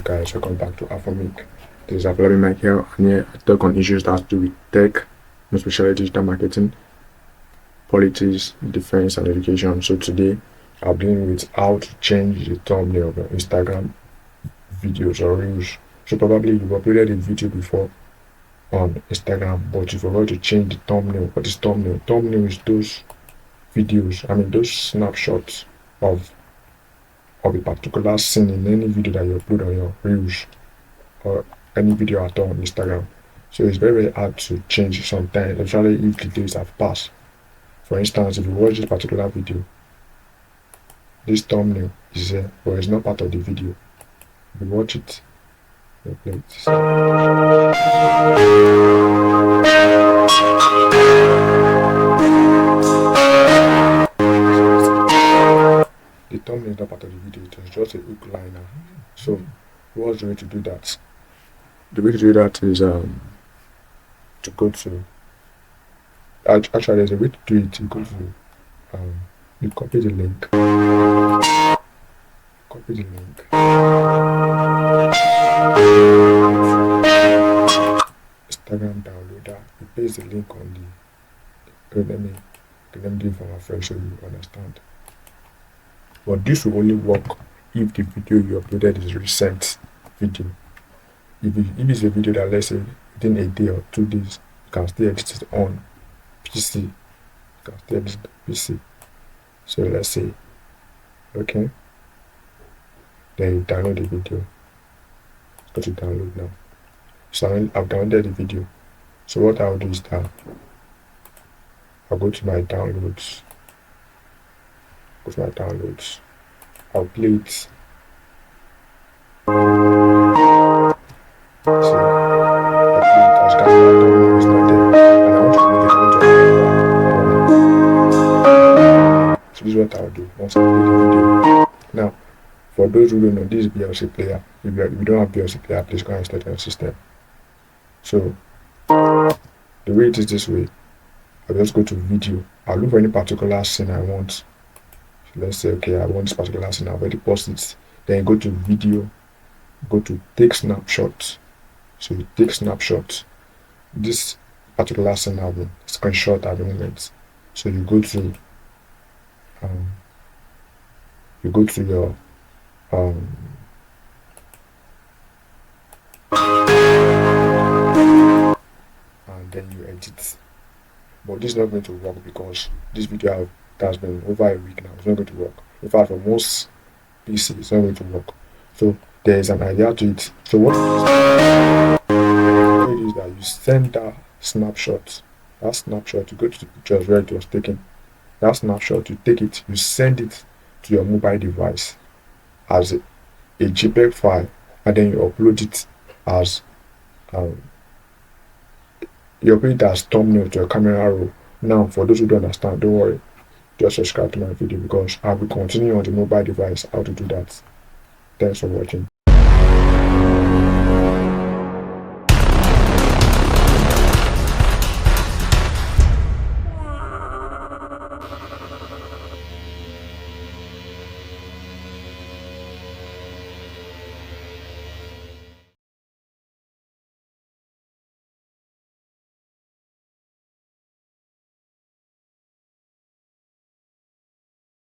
guys, welcome back to Afromic. This is Afromic Mike here, and here I talk on issues that have to do with tech, especially digital marketing, politics, defense, and education. So today I'll begin with how to change the thumbnail of your Instagram videos or reels. So probably you've uploaded a video before on Instagram, but you forgot to change the thumbnail. What is thumbnail? Thumbnail is those videos, those snapshots of a particular scene in any video that you upload on your reels or any video at all on Instagram. So it's very hard to change sometimes, especially if the days have passed. For instance, if you watch this particular video, this thumbnail is here, but it's not part of the video. If you watch it, you play it. The thumbnail is not part of the video, it was just a hook liner. So what's the way to do that? The way to do that is to go to actually there's a way to do it. You go to you copy the link, Instagram downloader, you paste the link on the let me do it for my friend so you understand. But this will only work if the video you uploaded is recent video. If it's a video that, let's say, within a day or 2 days, you can still edit it on PC. So let's say, okay, then you download the video. Go to download now. So I've downloaded the video. So what I'll do is that I'll go to my downloads. I'll play it. So this is what I'll do once I play the video. Now, for those who don't know, this is VLC player. If you don't have VLC player, please go and install it on your system. So the way it is this way, I'll just go to video. I'll look for any particular scene I want. So let's say, okay, I want this particular scene. I've already paused it. Then go to video, go to take snapshots. So you take snapshots. This particular scene have been screenshot at the moment. So you go to your and then you edit. But this is not going to work because this video has been over a week now. It's not going to work. In fact, for most PC, it's not going to work. So there is an idea to it. So what you do is that you send that snapshot. You go to the pictures where it was taken. That snapshot, you take it, you send it to your mobile device as a JPEG file, and then you upload it as thumbnail to your camera roll. Now, for those who don't understand, don't worry, just subscribe to my video because I will continue on the mobile device how to do that. Thanks for watching.